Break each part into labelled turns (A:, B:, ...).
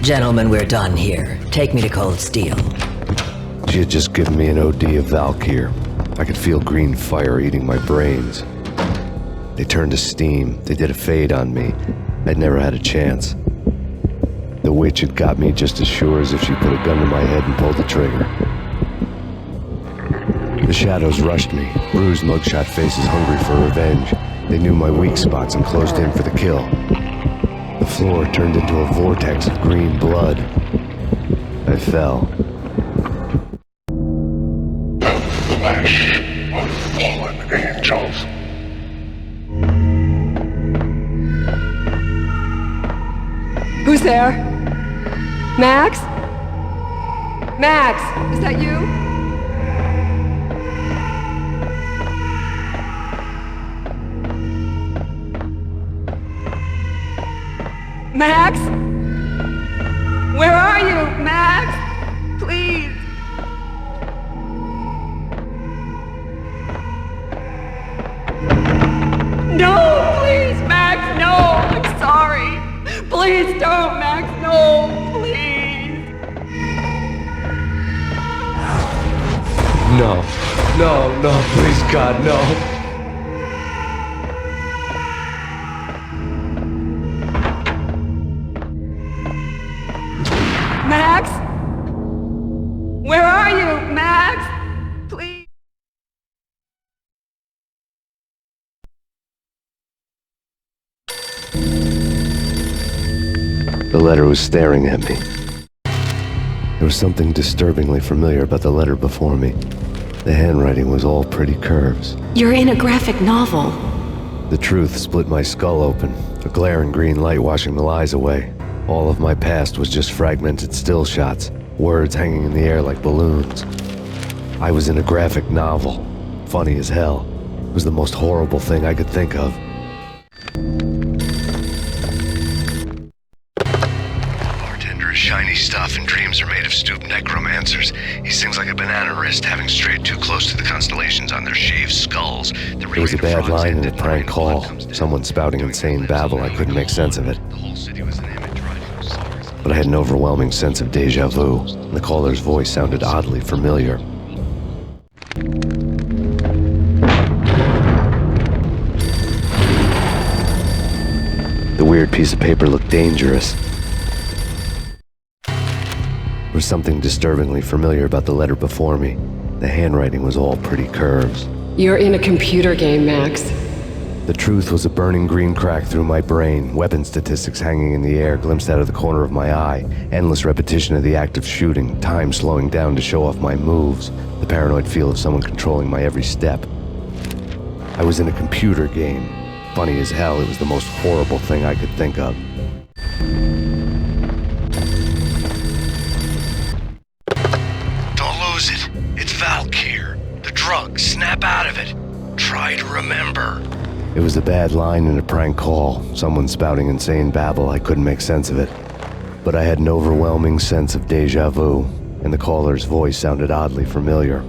A: Gentlemen, we're done here. Take me to Cold Steel.
B: She had just given me an OD of Valkyr. I could feel green fire eating my brains. They turned to steam. They did a fade on me. I'd never had a chance. The witch had got me just as sure as if she put a gun to my head and pulled the trigger. The shadows rushed me, bruised mugshot faces hungry for revenge. They knew my weak spots and closed in for the kill. The floor turned into a vortex of green blood. I fell.
C: Flesh of fallen angels.
D: Who's there? Max? Max, is that you? Max? Where are you, Max? Please. No, please, Max, no, I'm sorry. Please don't, Max, no, please.
B: No, please God, no.
D: Max? Where are you, Max? Please.
B: The letter was staring at me. There was something disturbingly familiar about the letter before me. The handwriting was all pretty curves.
E: You're in a graphic novel.
B: The truth split my skull open, a glaring green light washing the lies away. All of my past was just fragmented still shots, words hanging in the air like balloons. I was in a graphic novel. Funny as hell. It was the most horrible thing I could think of. Bartender is shiny stuff and dreams are made of stooped necromancers. He sings like a banana wrist, having strayed too close to the constellations on their shaved skulls. It was a bad line in a prank call. Someone spouting insane babble. I couldn't make sense of it. But I had an overwhelming sense of déjà vu. The caller's voice sounded oddly familiar. The weird piece of paper looked dangerous. There was something disturbingly familiar about the letter before me. The handwriting was all pretty curves.
D: You're in a computer game, Max.
B: The truth was a burning green crack through my brain, weapon statistics hanging in the air glimpsed out of the corner of my eye, endless repetition of the act of shooting, time slowing down to show off my moves, the paranoid feel of someone controlling my every step. I was in a computer game. Funny as hell, it was the most horrible thing I could think of.
F: Don't lose it. It's Valkyr. The drug. Snap out of it. Try to remember.
B: It was a bad line in a prank call, someone spouting insane babble. I couldn't make sense of it. But I had an overwhelming sense of déjà vu, and the caller's voice sounded oddly familiar.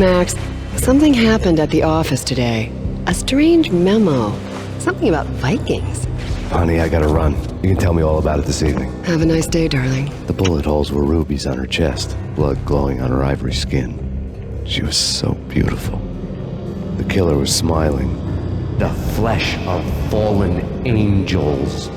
G: Max, something happened at the office today. A strange memo. Something about Vikings.
B: Honey, I gotta run. You can tell me all about it this evening.
G: Have a nice day, darling.
B: The bullet holes were rubies on her chest, blood glowing on her ivory skin. She was so beautiful. The killer was smiling.
H: The flesh of fallen angels.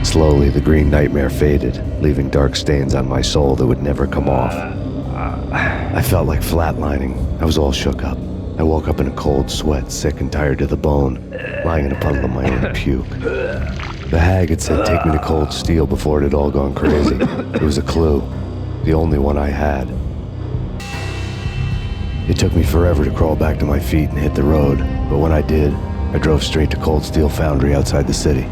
B: Slowly, the green nightmare faded, leaving dark stains on my soul that would never come off. I felt like flatlining. I was all shook up. I woke up in a cold sweat, sick and tired to the bone, lying in a puddle of my own puke. The hag had said take me to Cold Steel before it had all gone crazy. It was a clue, the only one I had. It took me forever to crawl back to my feet and hit the road, but when I did, I drove straight to Cold Steel Foundry outside the city.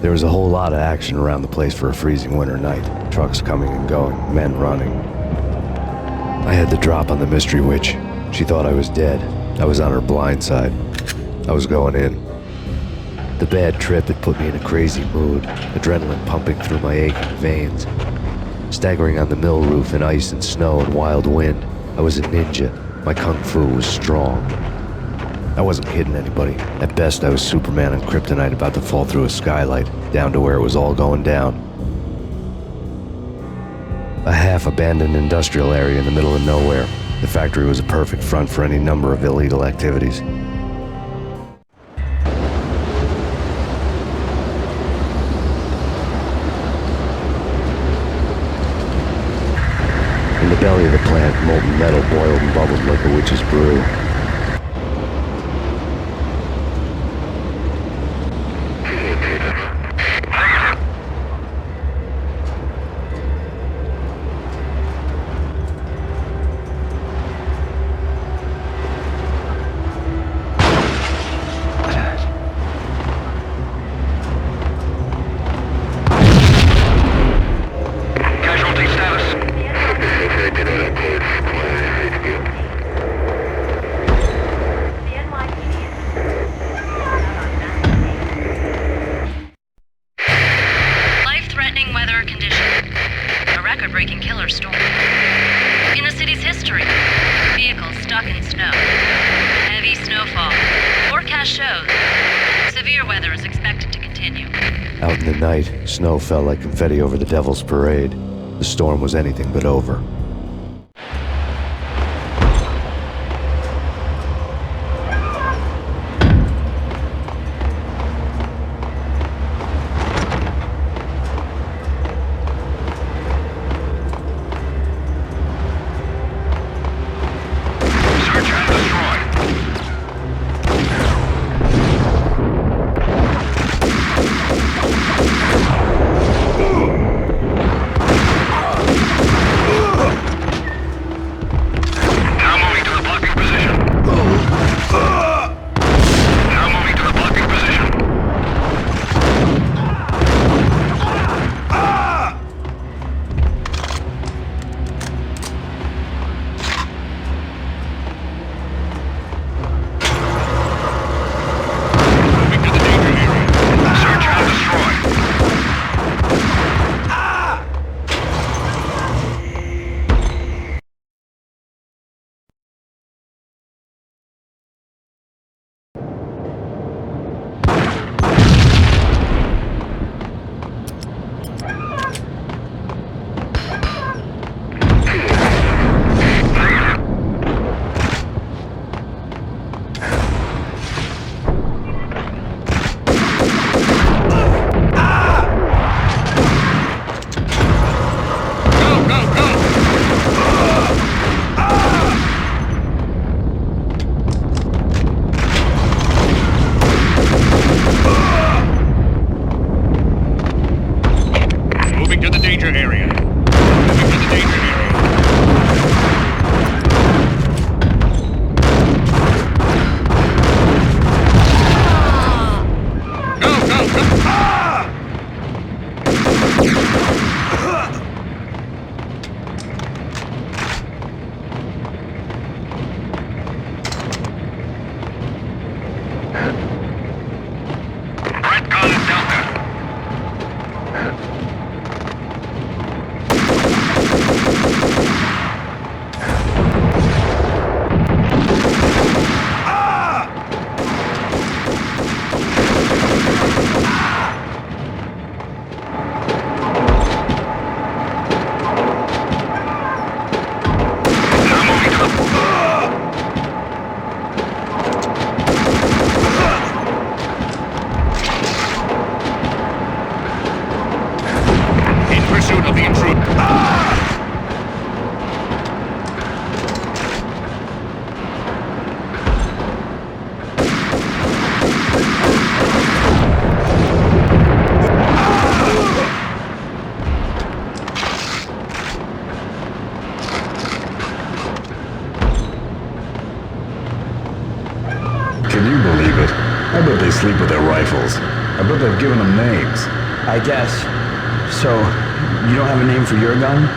B: There was a whole lot of action around the place for a freezing winter night. Trucks coming and going, men running. I had the drop on the mystery witch. She thought I was dead. I was on her blind side. I was going in. The bad trip had put me in a crazy mood, adrenaline pumping through my aching veins. Staggering on the mill roof in ice and snow and wild wind, I was a ninja. My kung fu was strong. I wasn't kidding anybody. At best, I was Superman on kryptonite about to fall through a skylight, down to where it was all going down. A half-abandoned industrial area in the middle of nowhere. The factory was a perfect front for any number of illegal activities. In the belly of the plant, molten metal boiled and bubbled like a witch's brew.
I: Life-threatening weather conditions. A record-breaking killer storm. In the city's history, vehicles stuck in snow. Heavy snowfall. Forecast shows severe weather is expected to continue.
B: Out in the night, snow fell like confetti over the Devil's Parade. The storm was anything but over.
C: Can you believe it? I bet they sleep with their rifles. I bet they've given them names.
J: I guess. So, you don't have a name for your gun?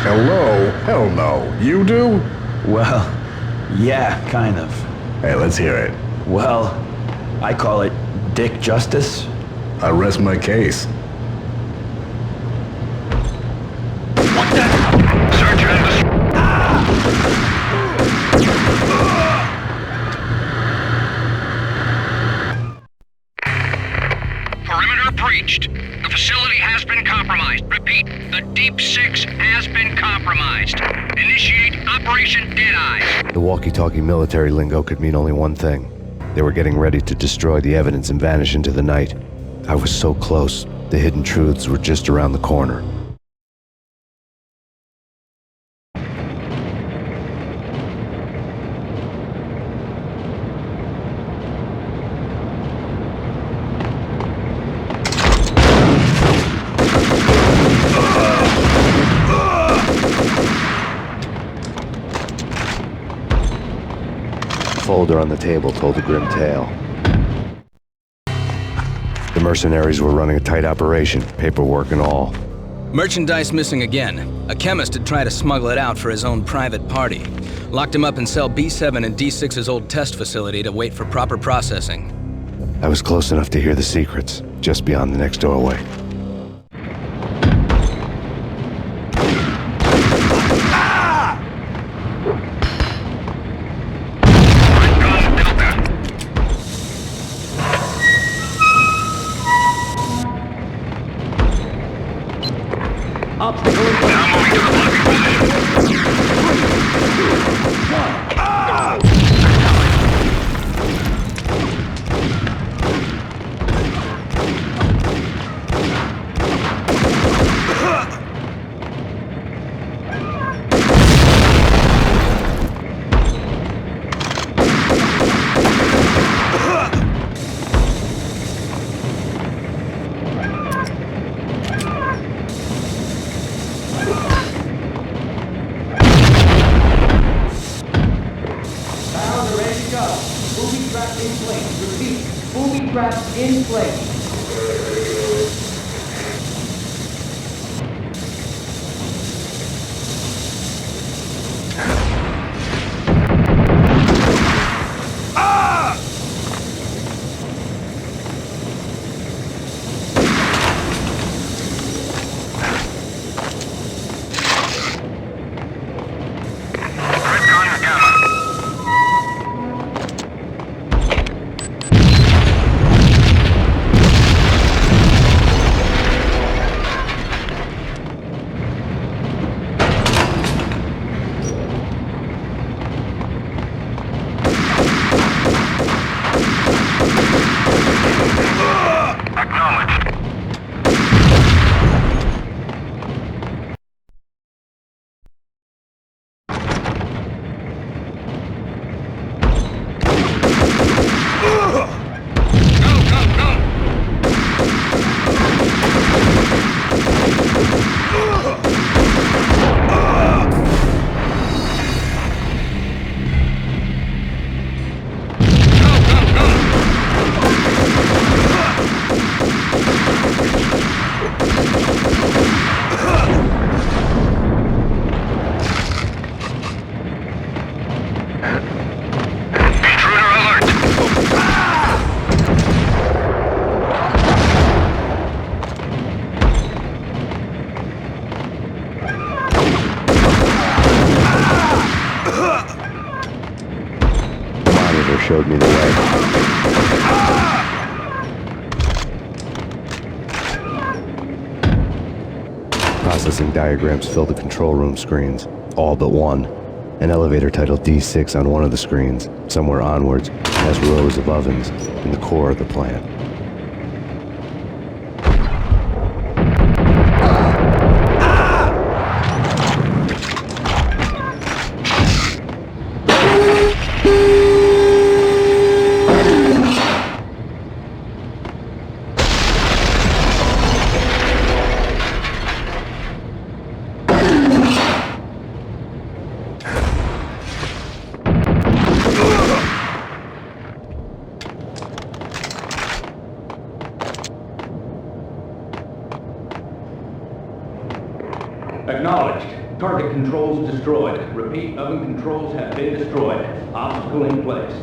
C: Hello? Hell no. You do?
J: Well, yeah, kind of.
C: Hey, let's hear it.
J: Well, I call it Dick Justice.
C: I rest my case.
F: What the? Search and Perimeter breached. The facility has been compromised. Repeat, the Deep Six has been compromised. Initiate Operation Deadeyes.
B: The walkie-talkie military lingo could mean only one thing. They were getting ready to destroy the evidence and vanish into the night. I was so close. The hidden truths were just around the corner. The folder on the table told a grim tale. The mercenaries were running a tight operation, paperwork and all.
K: Merchandise missing again. A chemist had tried to smuggle it out for his own private party. Locked him up in cell B7 in D6's old test facility to wait for proper processing.
B: I was close enough to hear the secrets, just beyond the next doorway. Showed me the way. Processing diagrams filled the control room screens, all but one. An elevator titled D6 on one of the screens. Somewhere onwards, has rows of ovens in the core of the plant.
L: Acknowledged. Target controls destroyed. Repeat, oven controls have been destroyed. Obstacle in place.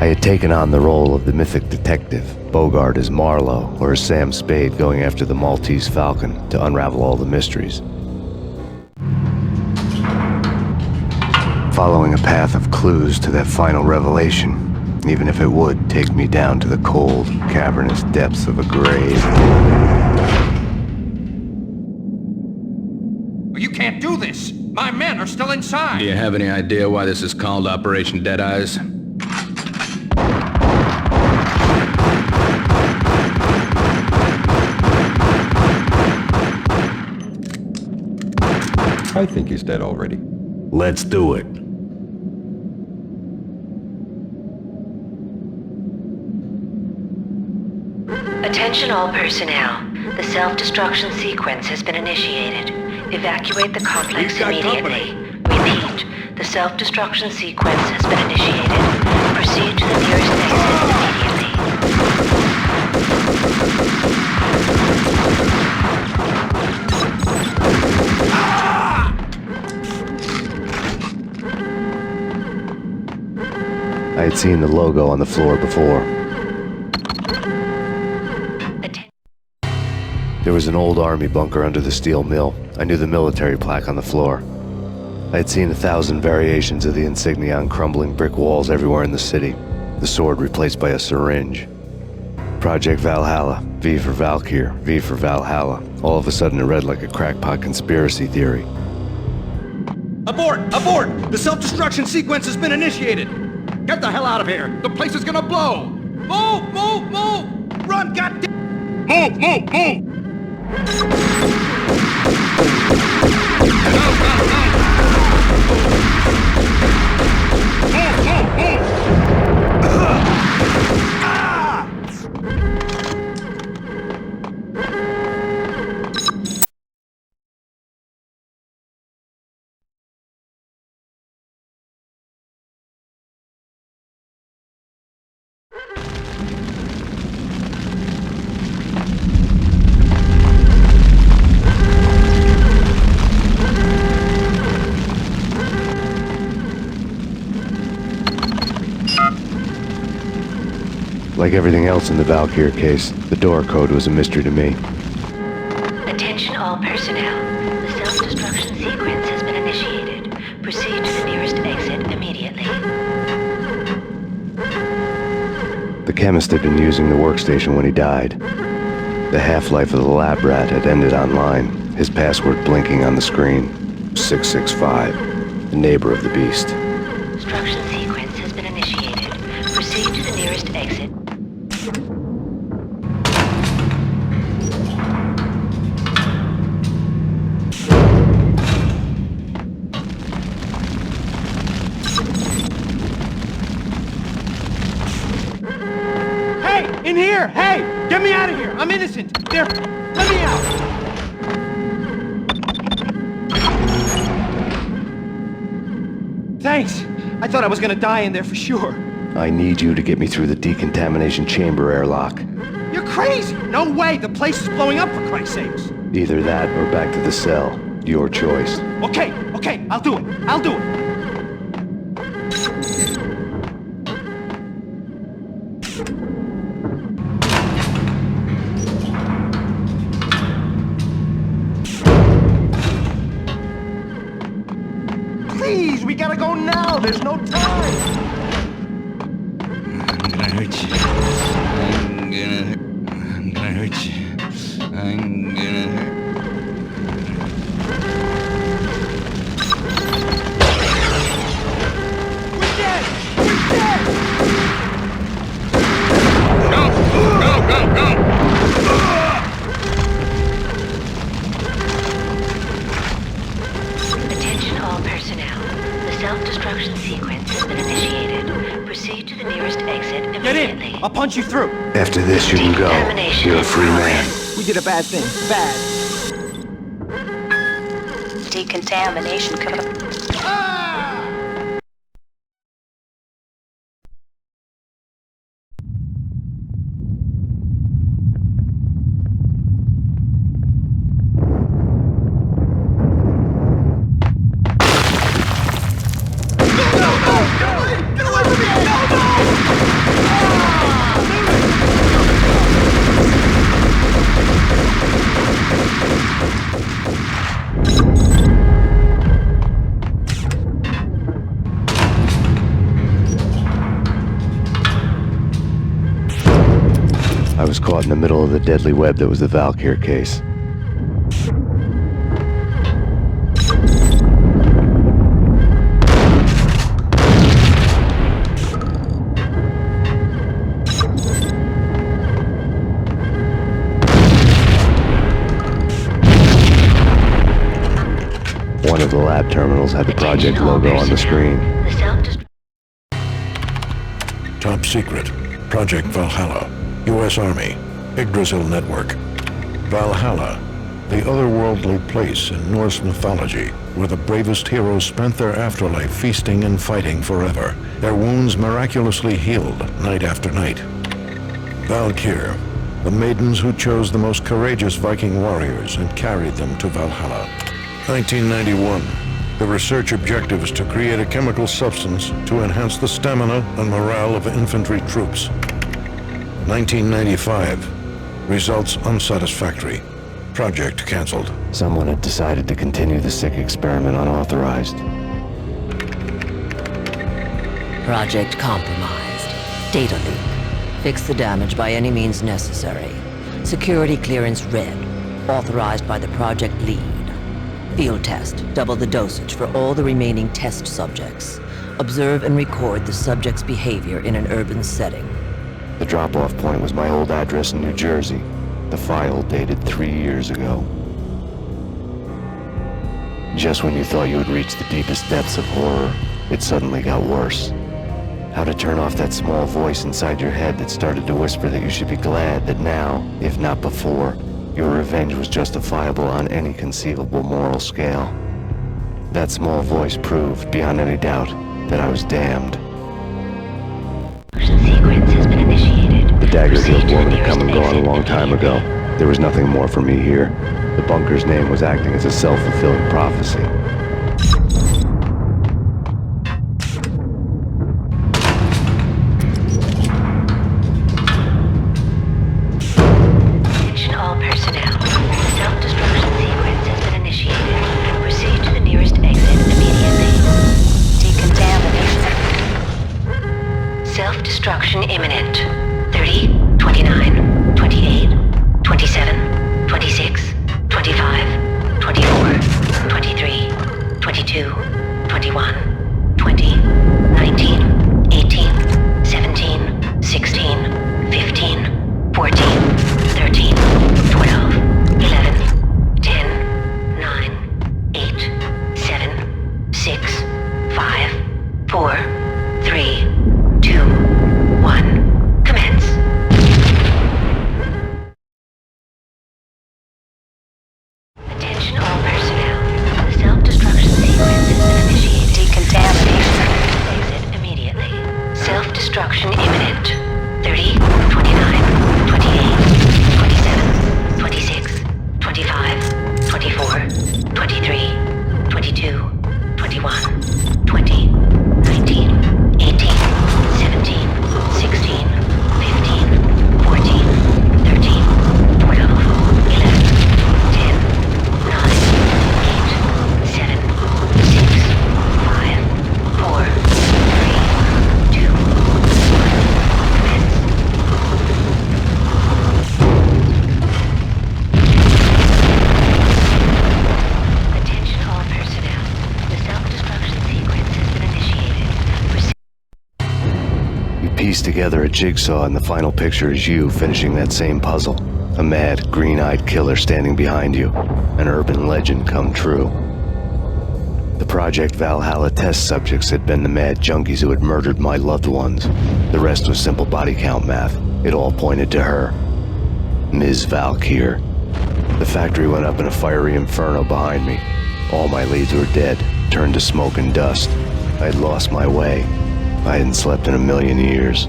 B: I had taken on the role of the mythic detective, Bogart as Marlowe, or as Sam Spade going after the Maltese Falcon to unravel all the mysteries. Following a path of clues to that final revelation, even if it would take me down to the cold, cavernous depths of a grave.
F: You can't do this! My men are still inside!
K: Do you have any idea why this is called Operation Deadeyes?
C: I think he's dead already.
M: Let's do it. Attention all personnel. The self-destruction sequence has been initiated. Evacuate the complex immediately. Repeat. The self-destruction sequence has been initiated. Proceed to the nearest exit immediately.
B: I had seen the logo on the floor before. There was an old army bunker under the steel mill. I knew the military plaque on the floor. I had seen 1,000 variations of the insignia on crumbling brick walls everywhere in the city. The sword replaced by a syringe. Project Valhalla, V for Valkyr, V for Valhalla. All of a sudden it read like a crackpot conspiracy theory.
L: Abort! Abort! The self-destruction sequence has been initiated! Get the hell out of here! The place is gonna blow! Move! Move! Move! Run, goddamn! Move! Move! Move!
B: Like everything else in the Valkyr case, the door code was a mystery to me.
M: Attention all personnel. The self-destruction sequence has been initiated. Proceed to the nearest exit immediately.
B: The chemist had been using the workstation when he died. The half-life of the lab rat had ended online, his password blinking on the screen. 665, the neighbor of the beast.
M: Destruction sequence has been initiated. Proceed to the nearest exit.
L: In here! Hey! Get me out of here! I'm innocent! There! Let me out! Thanks! I thought I was gonna die in there for sure.
B: I need you to get me through the decontamination chamber airlock.
L: You're crazy! No way! The place is blowing up, for Christ's sakes!
B: Either that or back to the cell. Your choice.
L: Okay, I'll do it! I'll do it! Please, we gotta go now! There's no time!
N: I'm gonna hurt you. I'm gonna hurt you. I'm gonna hurt.
L: We're dead! We're dead!
F: Go! Go! Go! Go!
M: Attention all personnel. The self-destruction sequence has been initiated. Proceed to the nearest exit immediately.
L: Get in! I'll punch you through!
B: After this, you can go. You're a free man.
L: We did a bad thing. Bad.
M: Decontamination code.
B: I was caught in the middle of the deadly web that was the Valkyr case. One of the lab terminals had the project logo on the screen.
O: Top secret. Project Valhalla. U.S. Army. Yggdrasil Network. Valhalla, the otherworldly place in Norse mythology where the bravest heroes spent their afterlife feasting and fighting forever, their wounds miraculously healed night after night. Valkyr, the maidens who chose the most courageous Viking warriors and carried them to Valhalla. 1991. The research objective is to create a chemical substance to enhance the stamina and morale of infantry troops. 1995. Results unsatisfactory. Project canceled.
B: Someone had decided to continue the sick experiment unauthorized.
A: Project compromised. Data leak. Fix the damage by any means necessary. Security clearance red. Authorized by the project lead. Field test. Double the dosage for all the remaining test subjects. Observe and record the subject's behavior in an urban setting.
B: The drop-off point was my old address in New Jersey. The file dated 3 years ago. Just when you thought you had reached the deepest depths of horror, it suddenly got worse. How to turn off that small voice inside your head that started to whisper that you should be glad that now, if not before, your revenge was justifiable on any conceivable moral scale. That small voice proved, beyond any doubt, that I was damned.
M: Sequence has been initiated.
B: The dagger Guild woman had come and gone a long time ago. There was nothing more for me here. The bunker's name was acting as a self-fulfilling prophecy.
M: Attention all personnel. The self-destruction sequence has been initiated. Proceed to the nearest exit immediately. Decontamination. Self-destruction imminent. 30, 29, 28, 27, 26, 25, 24, 23, 22, 21, 20, 19, 18, 17, 16, 15, 14, 13, 12, 11, 10, 9, 8, 7, 6, 5, 4, 3, 2, 1. Commence. Attention all personnel. The self-destruction sequence has been initiated. Decontamination. Exit immediately. Self-destruction imminent. 30, 29, 28, 27, 26, 25, 24, 23, 22, 21, 20, 19, 18, 17, 16, 15, 14, 13, 12, 11, 10, 9, 8, 7, 6, 5, 4, 3, 2, 1. Commence. Attention all personnel. The self-destruction sequence has been initiated.
B: You piece together a jigsaw and the final picture is you finishing that same puzzle. A mad, green-eyed killer standing behind you. An urban legend come true. The Project Valhalla test subjects had been the mad junkies who had murdered my loved ones. The rest was simple body count math. It all pointed to her. Ms. Valkyr. The factory went up in a fiery inferno behind me. All my leads were dead, turned to smoke and dust. I'd lost my way. I hadn't slept in a million years.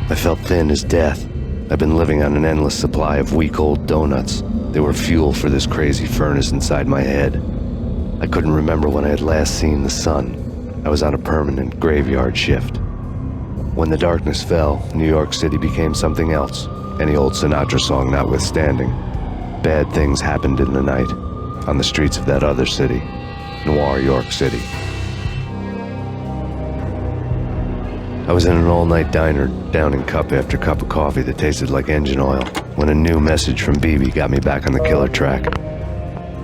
B: I felt thin as death. I've been living on an endless supply of week-old donuts. They were fuel for this crazy furnace inside my head. I couldn't remember when I had last seen the sun. I was on a permanent graveyard shift. When the darkness fell, New York City became something else, any old Sinatra song notwithstanding. Bad things happened in the night, on the streets of that other city, Noir York City. I was in an all-night diner, downing cup after cup of coffee that tasted like engine oil, when a new message from BB got me back on the killer track.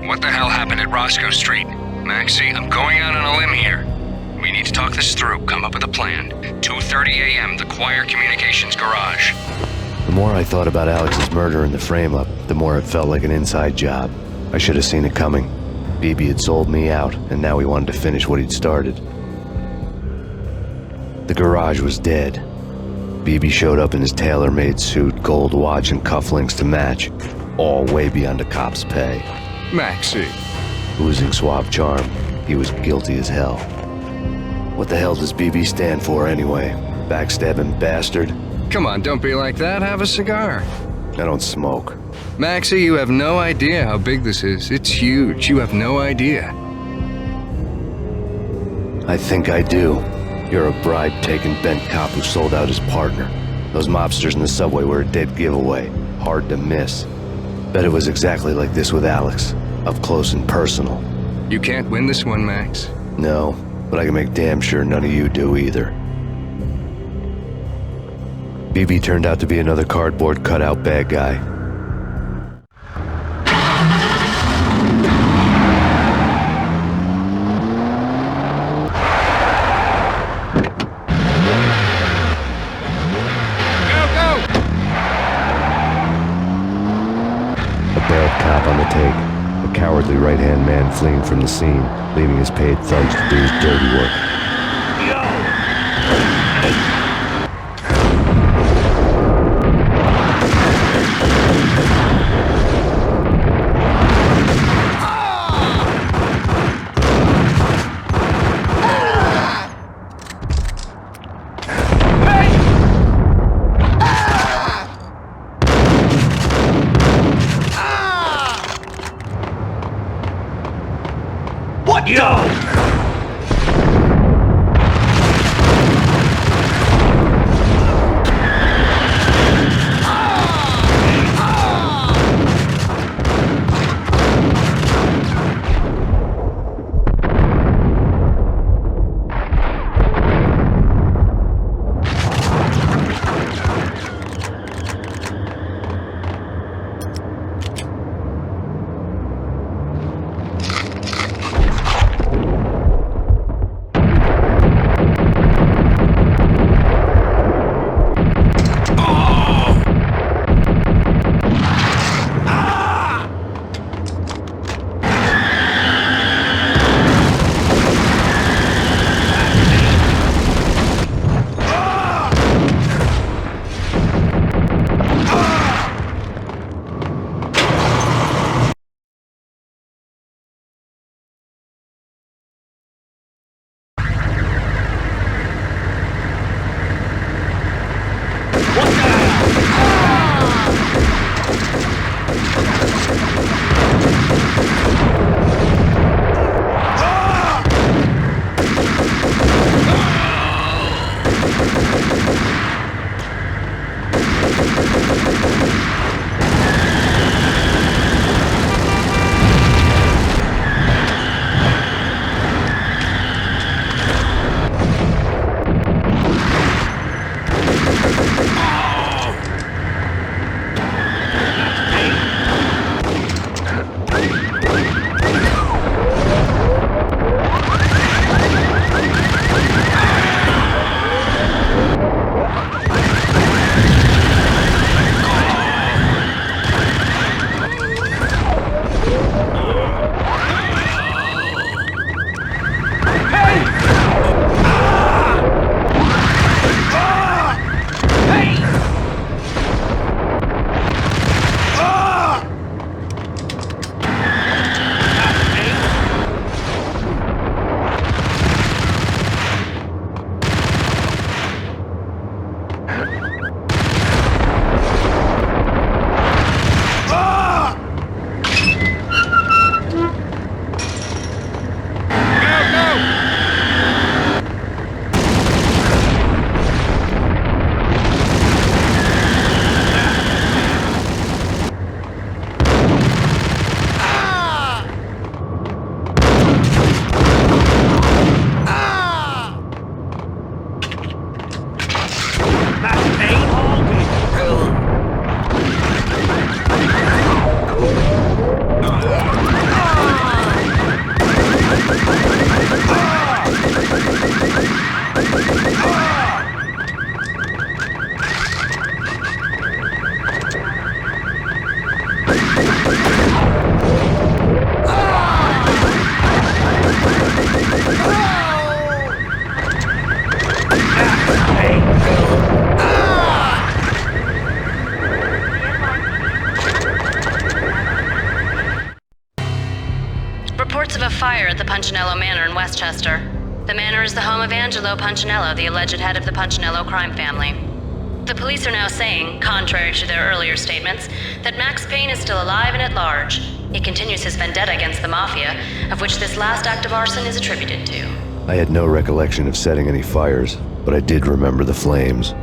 F: What the hell happened at Roscoe Street? Maxie, I'm going out on a limb here. We need to talk this through, come up with a plan. 2:30 a.m., the Choir Communications Garage.
B: The more I thought about Alex's murder and the frame-up, the more it felt like an inside job. I should have seen it coming. BB had sold me out, and now he wanted to finish what he'd started. The garage was dead. BB showed up in his tailor-made suit, gold watch, and cufflinks to match, all way beyond a cop's pay.
F: Maxie.
B: Oozing suave charm, he was guilty as hell. What the hell does BB stand for anyway? Backstabbing bastard?
F: Come on, don't be like that. Have a cigar.
B: I don't smoke.
F: Maxie, you have no idea how big this is. It's huge. You have no idea.
B: I think I do. You're a bribe-taking bent cop who sold out his partner. Those mobsters in the subway were a dead giveaway. Hard to miss. Bet it was exactly like this with Alex. Up close and personal.
F: You can't win this one, Max.
B: No, but I can make damn sure none of you do either. BB turned out to be another cardboard cutout bad guy. On the take, a cowardly right-hand man fleeing from the scene, leaving his paid thugs to do his dirty work.
I: fire at the Punchinello Manor in Westchester. The manor is the home of Angelo Punchinello, the alleged head of the Punchinello crime family. The police are now saying, contrary to their earlier statements, that Max Payne is still alive and at large. He continues his vendetta against the Mafia, of which this last act of arson is attributed to.
B: I had no recollection of setting any fires, but I did remember the flames.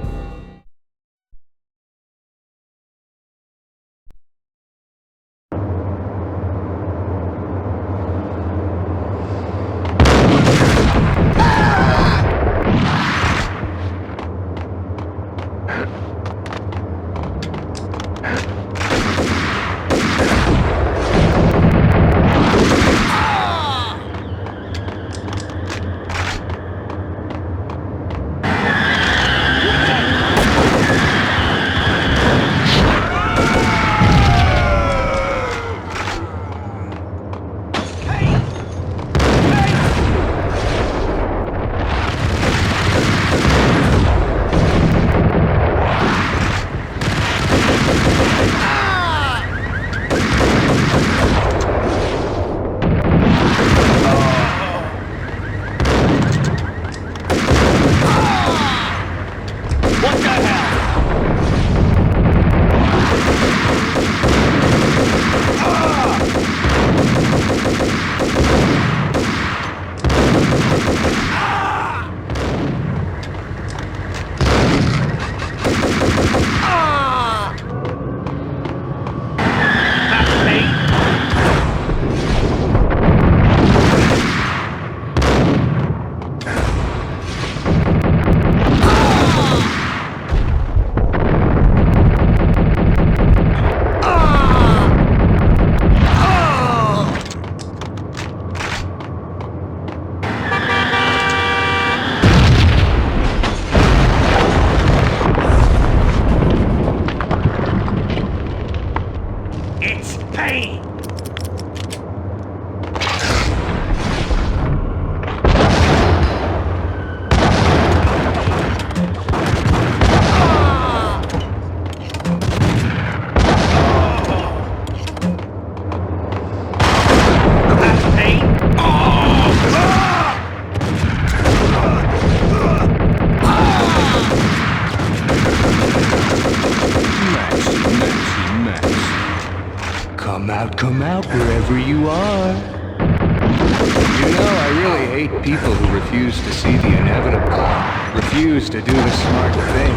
H: Come out wherever you are. You know, I really hate people who refuse to see the inevitable, refuse to do the smart thing.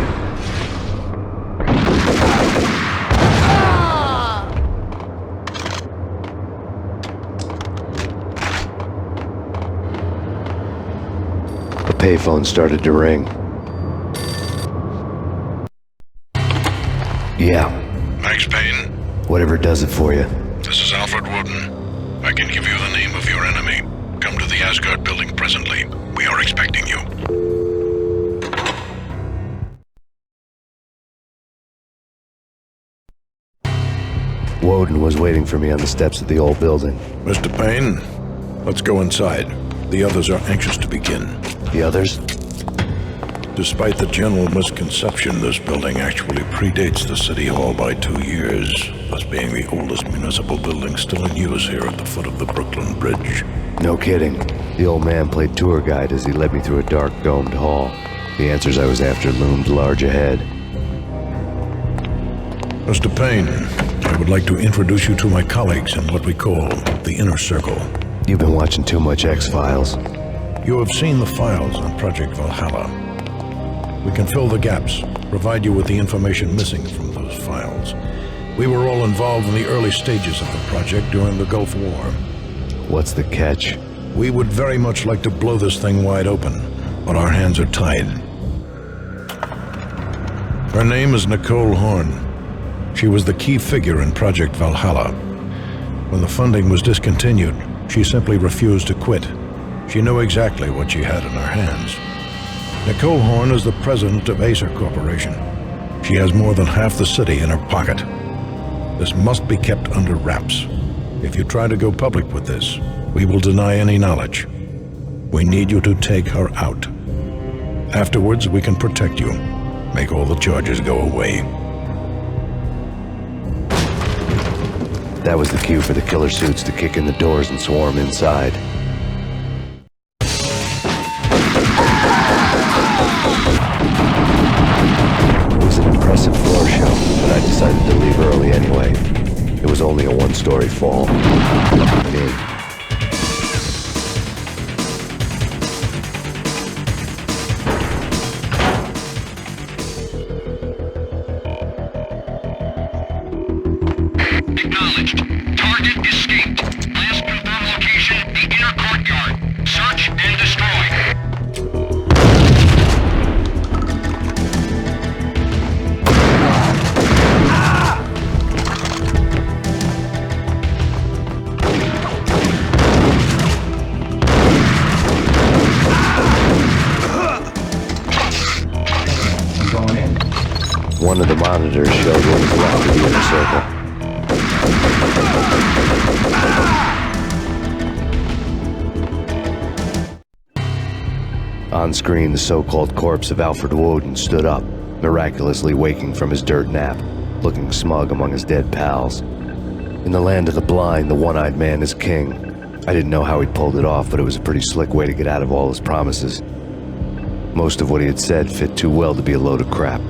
B: The payphone started to ring. Yeah.
O: Max Payne?
B: Whatever does it for you.
O: This is Alfred Woden. I can give you the name of your enemy. Come to the Asgard building presently. We are expecting you.
B: Woden was waiting for me on the steps of the old building.
O: Mr. Payne, let's go inside. The others are anxious to begin.
B: The others?
O: Despite the general misconception, this building actually predates the City Hall by 2 years, thus being the oldest municipal building still in use here at the foot of the Brooklyn Bridge.
B: No kidding. The old man played tour guide as he led me through a dark, domed hall. The answers I was after loomed large ahead.
O: Mr. Payne, I would like to introduce you to my colleagues in what we call the Inner Circle.
B: You've been watching too much X-Files.
O: You have seen the files on Project Valhalla. We can fill the gaps, provide you with the information missing from those files. We were all involved in the early stages of the project during the Gulf War.
B: What's the catch?
O: We would very much like to blow this thing wide open, but our hands are tied. Her name is Nicole Horn. She was the key figure in Project Valhalla. When the funding was discontinued, she simply refused to quit. She knew exactly what she had in her hands. Nicole Horn is the president of Acer Corporation. She has more than half the city in her pocket. This must be kept under wraps. If you try to go public with this, we will deny any knowledge. We need you to take her out. Afterwards, we can protect you. Make all the charges go away.
B: That was the cue for the killer suits to kick in the doors and swarm inside. It was an impressive floor show, but I decided to leave early anyway. It was only a one-story fall. Went in.
F: Acknowledged. Target escaped. Last confirmed location, the inner courtyard. Search and destroy.
B: One of the monitors showed what was left of the inner circle. On screen, the so-called corpse of Alfred Woden stood up, miraculously waking from his dirt nap, looking smug among his dead pals. In the land of the blind, the one-eyed man is king. I didn't know how he'd pulled it off, but it was a pretty slick way to get out of all his promises. Most of what he had said fit too well to be a load of crap.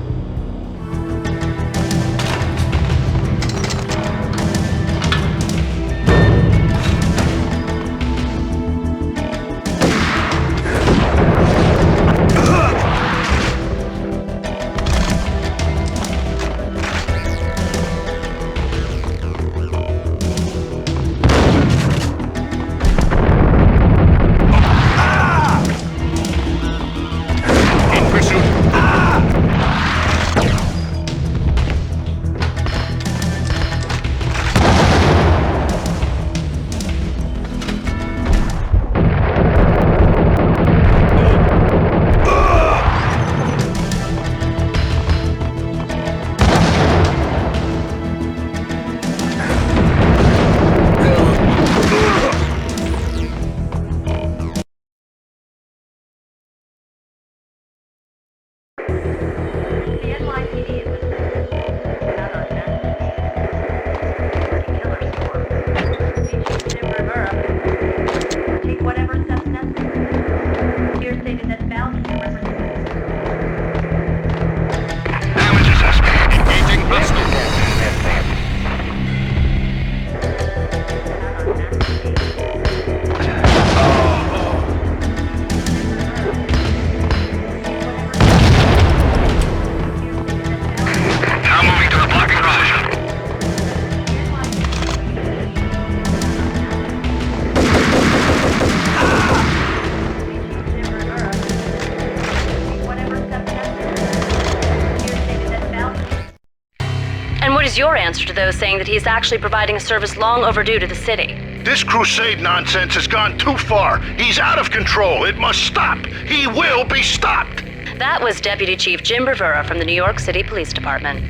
I: Your answer to those saying that he is actually providing a service long overdue to the city.
P: This crusade nonsense has gone too far. He's out of control. It must stop. He will be stopped.
I: That was Deputy Chief Jim Rivera from the New York City Police Department.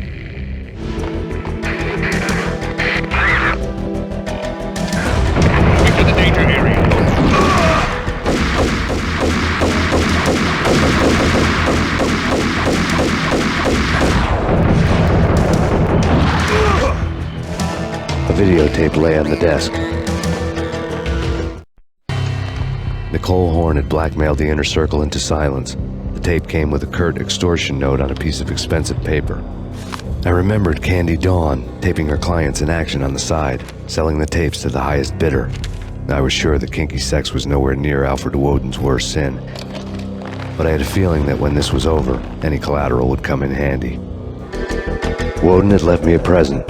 P: Into the danger area.
B: A videotape lay on the desk. Nicole Horn had blackmailed the inner circle into silence. The tape came with a curt extortion note on a piece of expensive paper. I remembered Candy Dawn taping her clients in action on the side, selling the tapes to the highest bidder. I was sure that kinky sex was nowhere near Alfred Woden's worst sin. But I had a feeling that when this was over, any collateral would come in handy. Woden had left me a present.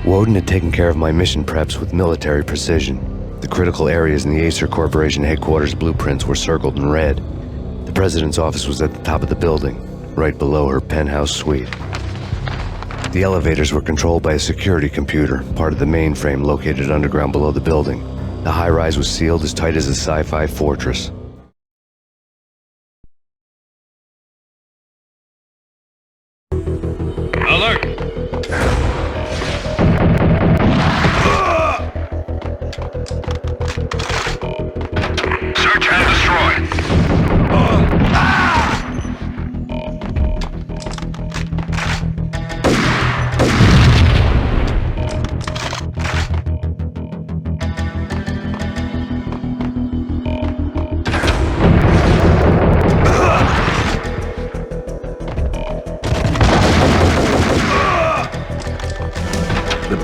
B: Woden had taken care of my mission preps with military precision. The critical areas in the Acer Corporation headquarters blueprints were circled in red. The president's office was at the top of the building, right below her penthouse suite. The elevators were controlled by a security computer, part of the mainframe located underground below the building. The high-rise was sealed as tight as a sci-fi fortress.
P: Alert!
F: Search and destroy.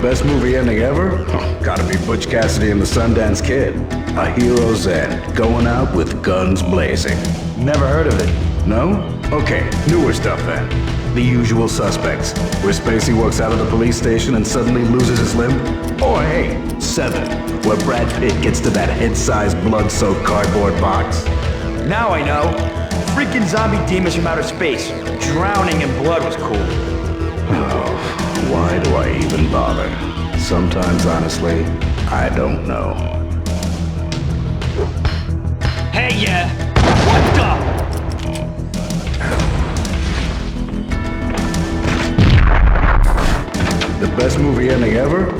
C: best movie ending ever? Oh, gotta be Butch Cassidy and the Sundance Kid. A hero's end, going out with guns blazing.
J: Never heard of it.
C: No? Okay, newer stuff then. The Usual Suspects, where Spacey walks out of the police station and suddenly loses his limb. Or hey, Seven, where Brad Pitt gets to that head-sized blood-soaked cardboard box.
J: Now I know. Freaking zombie demons from outer space. Drowning in blood was cool.
C: Oh, why do I even bother? Sometimes, honestly, I don't know.
J: Hey, what the?
C: The best movie ending ever?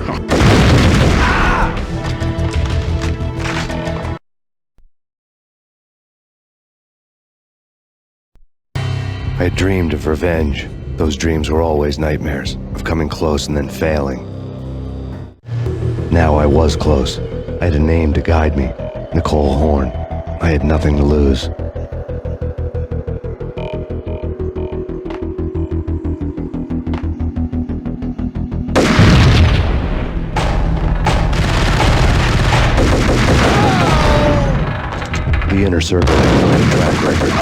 B: I had dreamed of revenge. Those dreams were always nightmares, of coming close and then failing. Now I was close. I had a name to guide me, Nicole Horn. I had nothing to lose. The Inner Circle had a track record.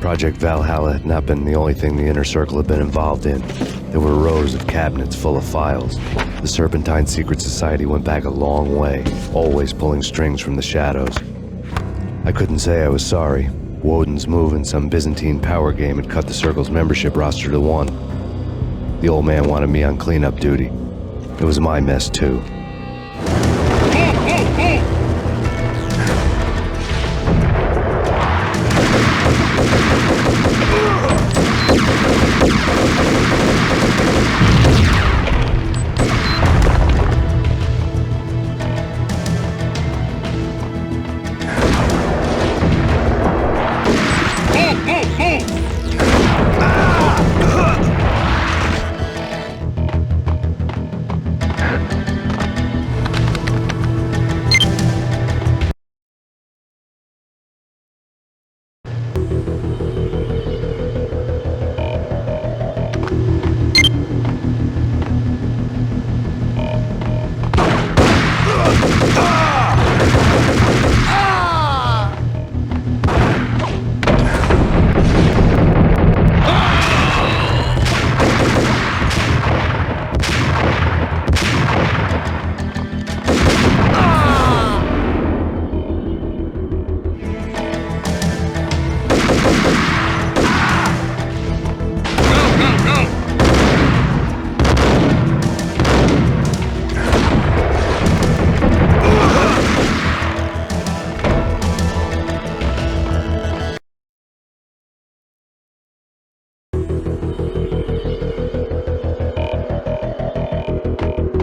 B: Project Valhalla had not been the only thing the Inner Circle had been involved in. There were rows of cabinets full of files. The Serpentine Secret Society went back a long way, always pulling strings from the shadows. I couldn't say I was sorry. Woden's move in some Byzantine power game had cut the Circle's membership roster to 1. The old man wanted me on cleanup duty. It was my mess, too.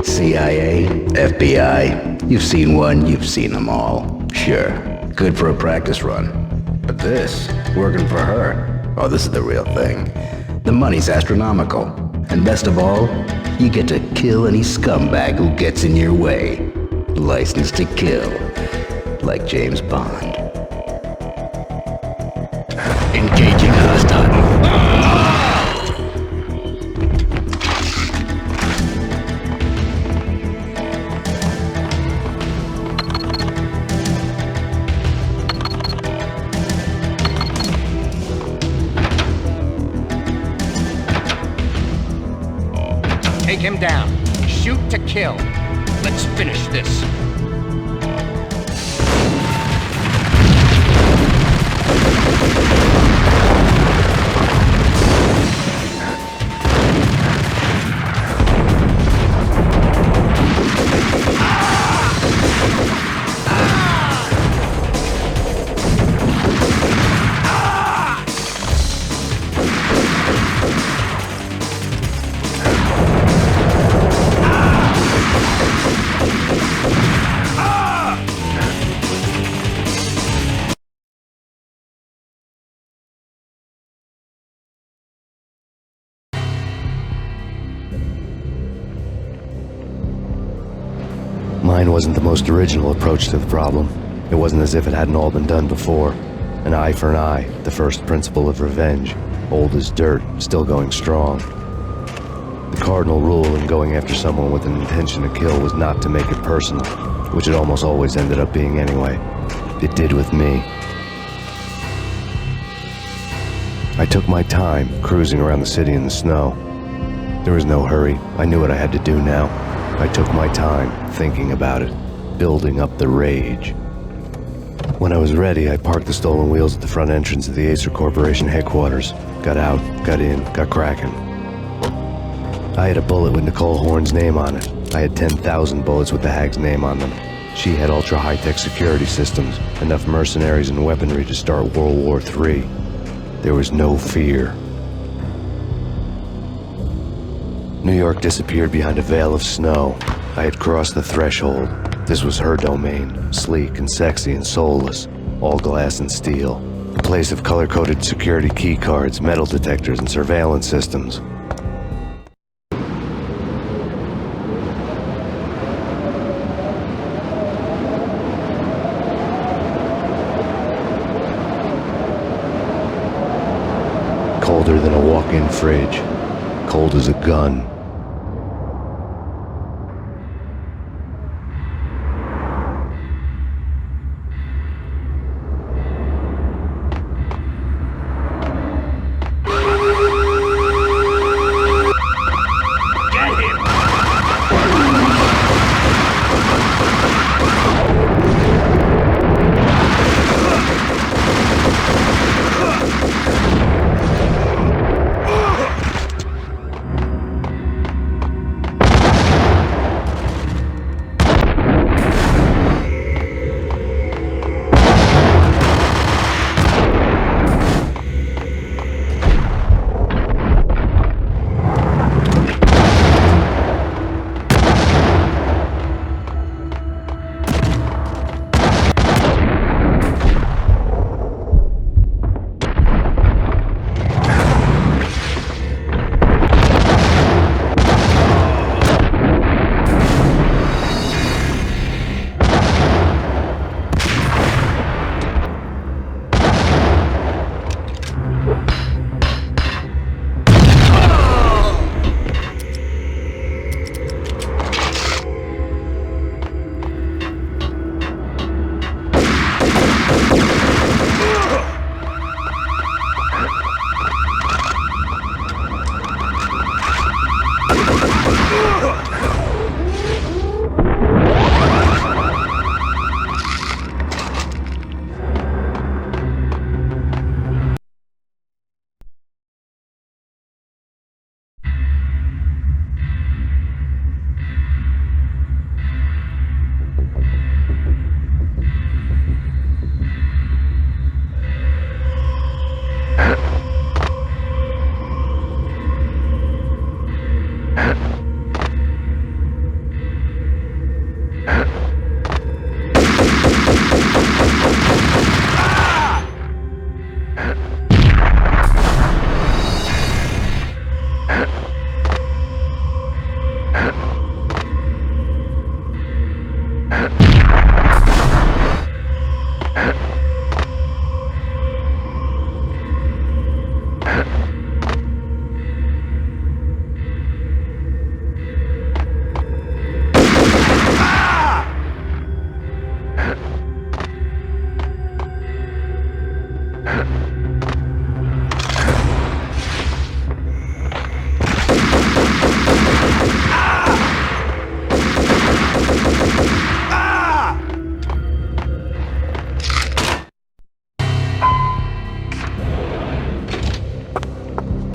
C: CIA, FBI, you've seen one, you've seen them all. Sure, good for a practice run. But this, working for her, oh, this is the real thing. The money's astronomical. And best of all, you get to kill any scumbag who gets in your way. License to kill. Like James Bond. Engaging hostile.
L: Take him down. Shoot to kill. Let's finish this.
B: Mine wasn't the most original approach to the problem. It wasn't as if it hadn't all been done before. An eye for an eye, the first principle of revenge. old as dirt, still going strong. The cardinal rule in going after someone with an intention to kill was not to make it personal, which it almost always ended up being anyway. It did with me. I took my time, cruising around the city in the snow. There was no hurry. I knew what I had to do now. I took my time, thinking about it, building up the rage. When I was ready, I parked the stolen wheels at the front entrance of the Acer Corporation headquarters. Got out, got in, got cracking. I had a bullet with Nicole Horn's name on it. I had 10,000 bullets with the hag's name on them. She had ultra-high-tech security systems, enough mercenaries and weaponry to start World War III. There was no fear. New York disappeared behind a veil of snow. I had crossed the threshold. This was her domain, sleek and sexy and soulless, all glass and steel. A place of color-coded security keycards, metal detectors, and surveillance systems. Colder than a walk-in fridge. Cold as a gun.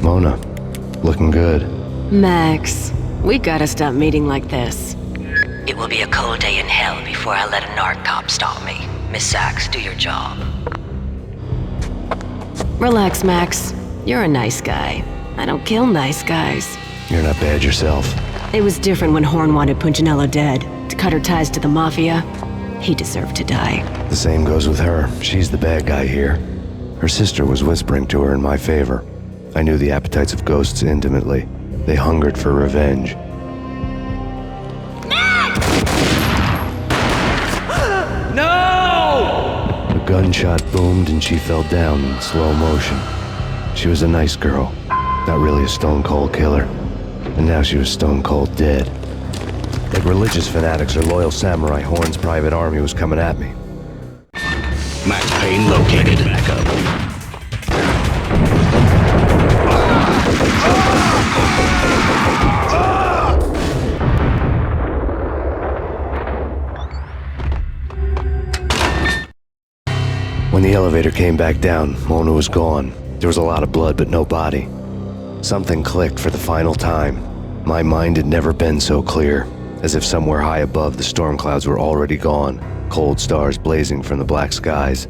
B: Mona, looking good.
E: Max, we gotta stop meeting like this.
A: It will be a cold day in hell before I let a narc cop stop me. Miss Sachs, do your job.
E: Relax, Max. You're a nice guy. I don't kill nice guys.
B: You're not bad yourself.
E: It was different when Horn wanted Punchinello dead. To cut her ties to the Mafia. He deserved to die.
B: The same goes with her. She's the bad guy here. Her sister was whispering to her in my favor. I knew the appetites of ghosts intimately. They hungered for revenge.
L: No!
B: A gunshot boomed and she fell down in slow motion. She was a nice girl, not really a stone-cold killer. And now she was stone-cold dead. Like religious fanatics or loyal samurai, Horn's private army was coming at me.
C: Max Payne located. Back up.
B: When the elevator came back down, Mona was gone. There was a lot of blood, but no body. Something clicked for the final time. My mind had never been so clear, as if somewhere high above the storm clouds were already gone, cold stars blazing from the black skies.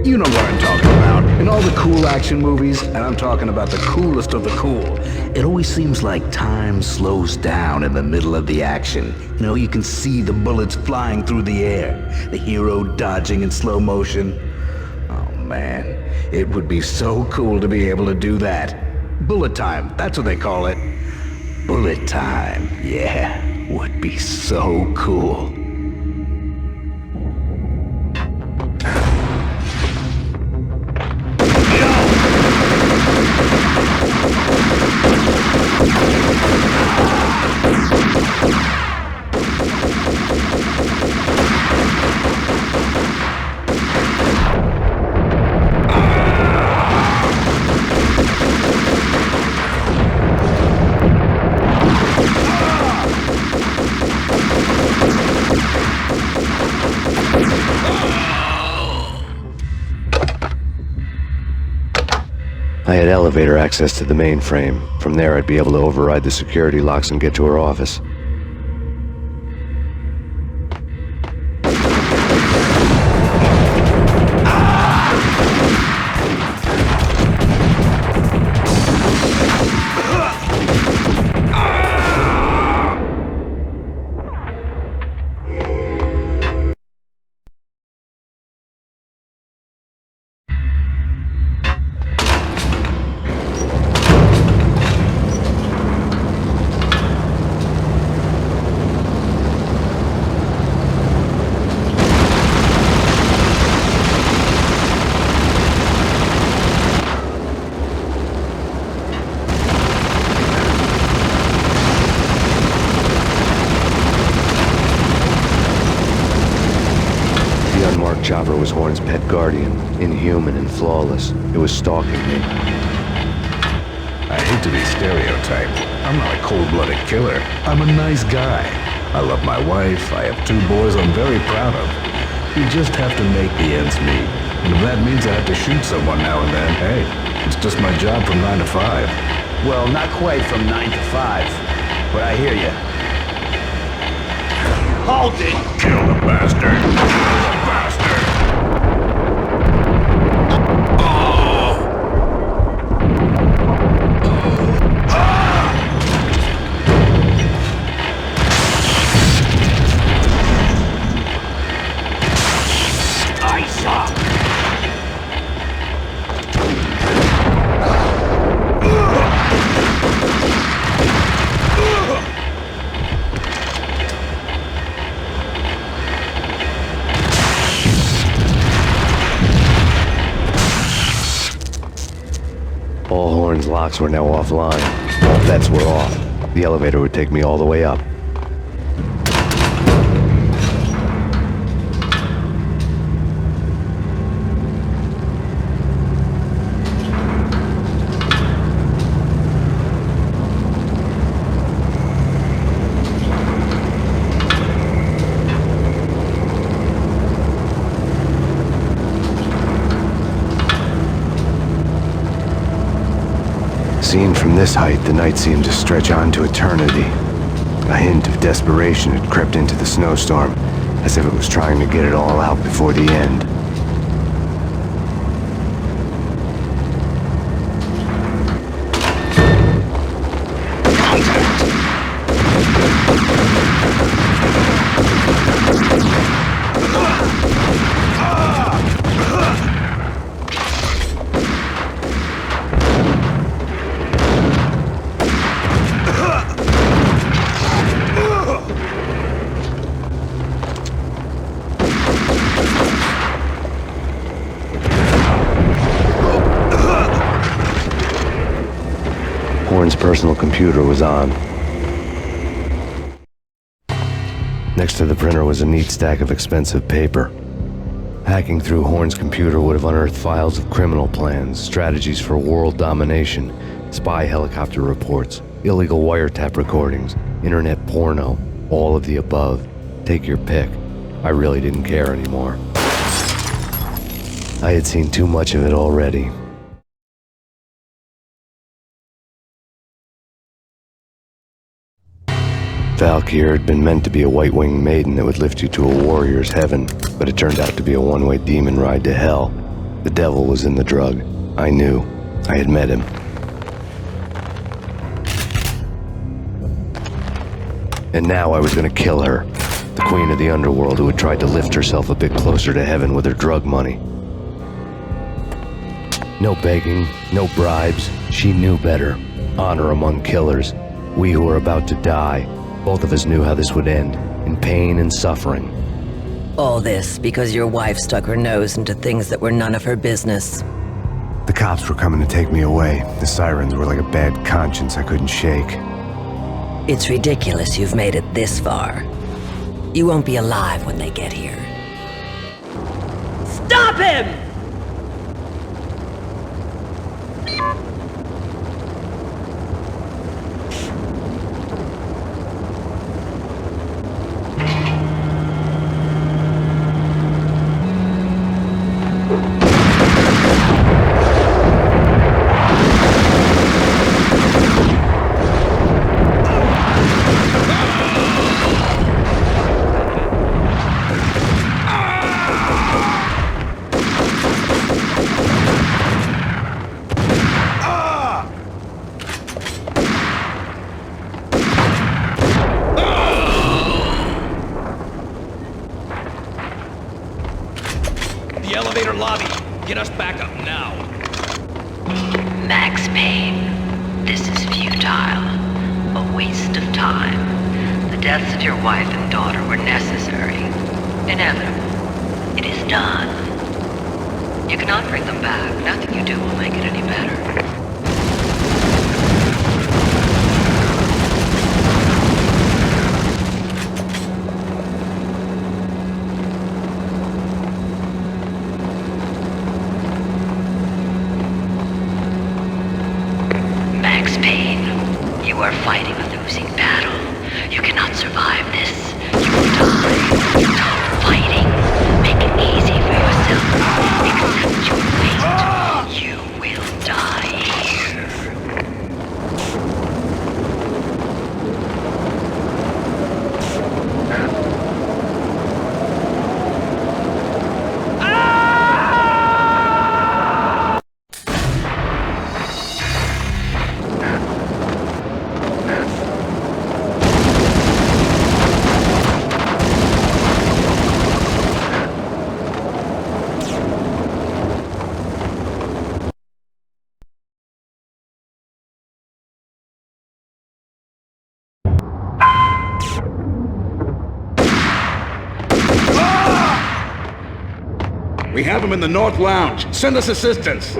C: You know what I'm talking about. In all the cool action movies, and I'm talking about the coolest of the cool, it always seems like time slows down in the middle of the action. You know, you can see the bullets flying through the air, the hero dodging in slow motion. Oh man, it would be so cool to be able to do that. Bullet time, that's what they call it. Bullet time, yeah, would be so cool.
B: I had elevator access to the mainframe. From there, I'd be able to override the security locks and get to her office. Chopper was Horn's pet guardian, inhuman and flawless. It was stalking me.
C: I hate to be stereotyped. I'm not a cold-blooded killer. I'm a nice guy. I love my wife. I have 2 boys I'm very proud of. You just have to make the ends meet. And if that means I have to shoot someone now and then, hey, it's just my job from 9 to 5.
J: Well, not quite from 9 to 5, but I hear you. Hold it!
P: Kill the bastard! Kill the bastard!
B: All Horn's locks were now offline. All bets were off. The elevator would take me all the way up. Seen from this height, the night seemed to stretch on to eternity. A hint of desperation had crept into the snowstorm, as if it was trying to get it all out before the end. Horn's personal computer was on. Next to the printer was a neat stack of expensive paper. Hacking through Horn's computer would have unearthed files of criminal plans, strategies for world domination, spy helicopter reports, illegal wiretap recordings, internet porno, all of the above. Take your pick. I really didn't care anymore. I had seen too much of it already. Valkyr had been meant to be a white-winged maiden that would lift you to a warrior's heaven, but it turned out to be a one-way demon ride to hell. The devil was in the drug. I knew. I had met him. And now I was gonna kill her, the queen of the underworld who had tried to lift herself a bit closer to heaven with her drug money. No begging, no bribes. She knew better. Honor among killers. We who were about to die. Both of us knew how this would end, in pain and suffering.
A: All this because your wife stuck her nose into things that were none of her business.
B: The cops were coming to take me away. The sirens were like a bad conscience I couldn't shake.
A: It's ridiculous you've made it this far. You won't be alive when they get here.
D: Stop him!
L: The elevator lobby. Get us back up now.
M: Max Payne, this is futile. A waste of time. The deaths of your wife and daughter were necessary. Inevitable. It is done. You cannot bring them back. Nothing you do will make it any better. Max Payne. are fighting a losing battle. You cannot survive this. You will die. Stop fighting. Make it easy for yourself. Accept your fate. You will die here.
L: We have him in the North Lounge. Send us assistance.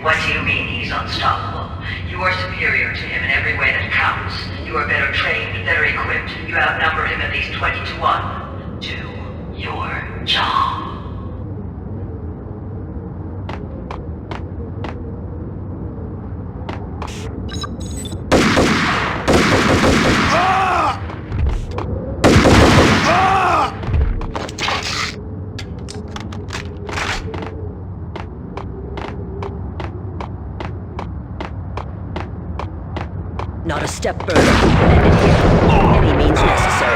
M: What do you mean he's unstoppable? You are superior to him in every way that counts. You are better trained, better equipped. You outnumber him at least 20 to 1. Do your job.
A: Not a step further. End it here. Any means necessary.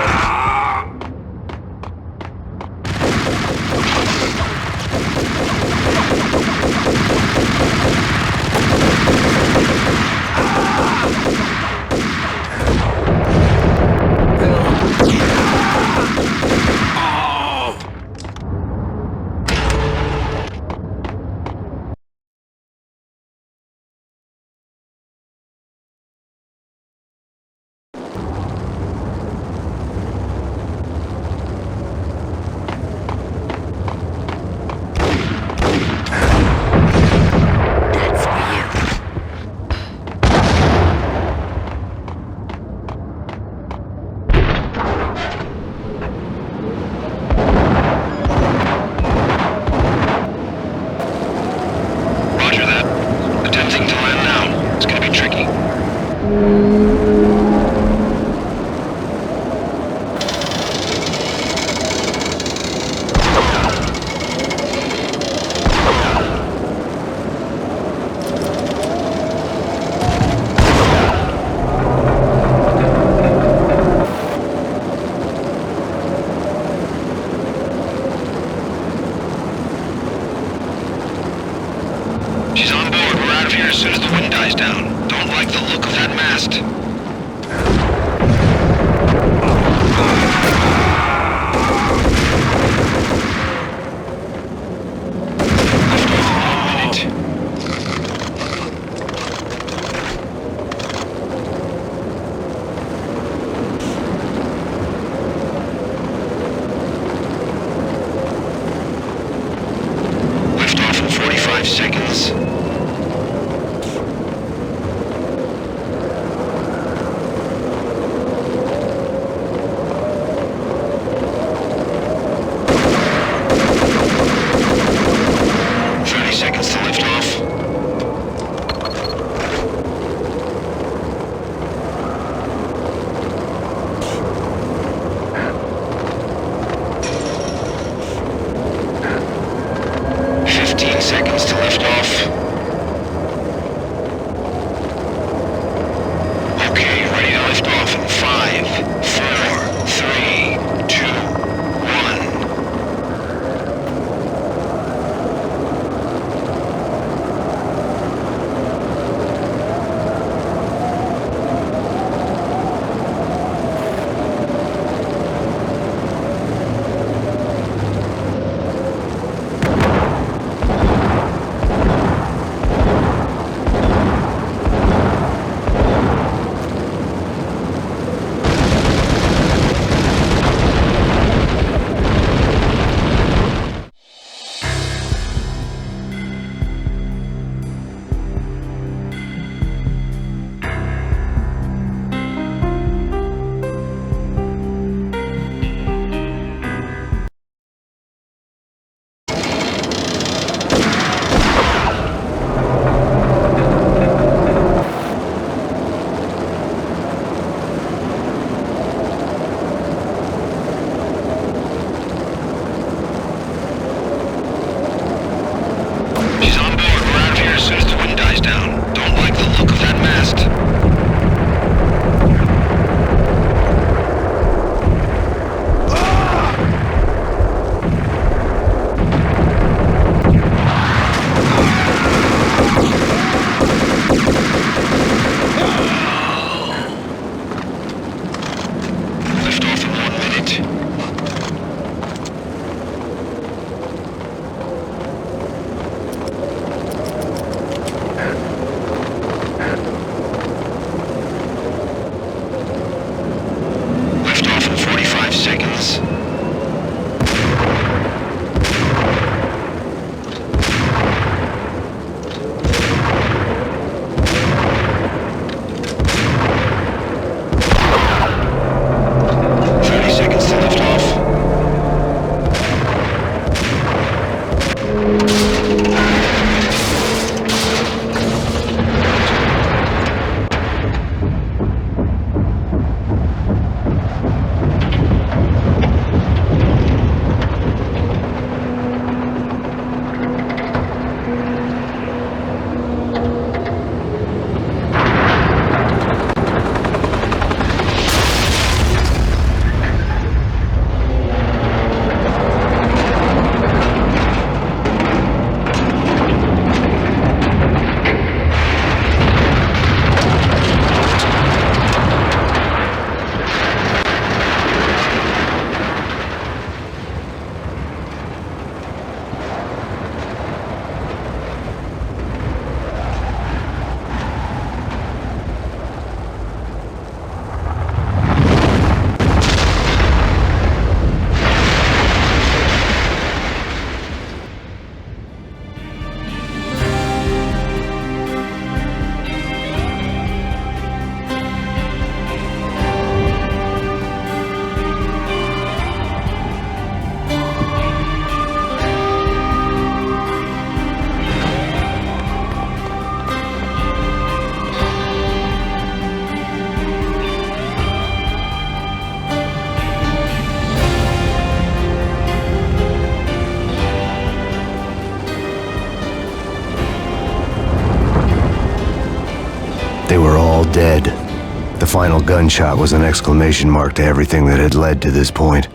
B: final gunshot was an exclamation mark to everything that had led to this point.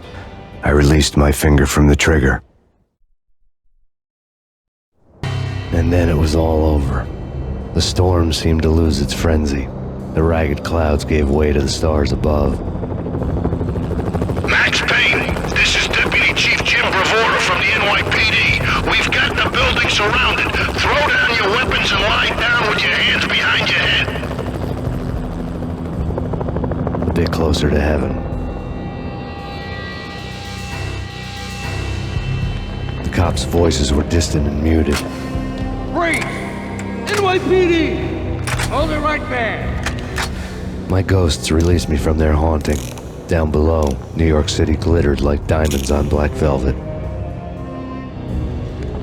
B: I released my finger from the trigger. And then it was all over. The storm seemed to lose its frenzy. The ragged clouds gave way to the stars above.
P: Max Payne, this is Deputy Chief Jim Bravura from the NYPD. We've got the building surrounded. Throw down your weapons and lie down with your hands behind your head.
B: A bit closer to heaven. The cops' voices were distant and muted.
L: Freeze! NYPD! Hold it right there!
B: My ghosts released me from their haunting. Down below, New York City glittered like diamonds on black velvet.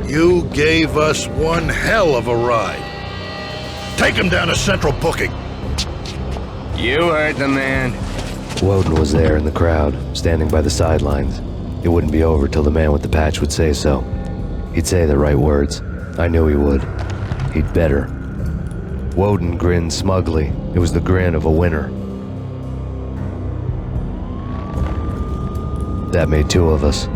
P: You gave us one hell of a ride. Take him down to Central Booking.
H: You heard the man.
B: Woden was there in the crowd, standing by the sidelines. It wouldn't be over till the man with the patch would say so. He'd say the right words. I knew he would. He'd better. Woden grinned smugly. It was the grin of a winner. That made two of us.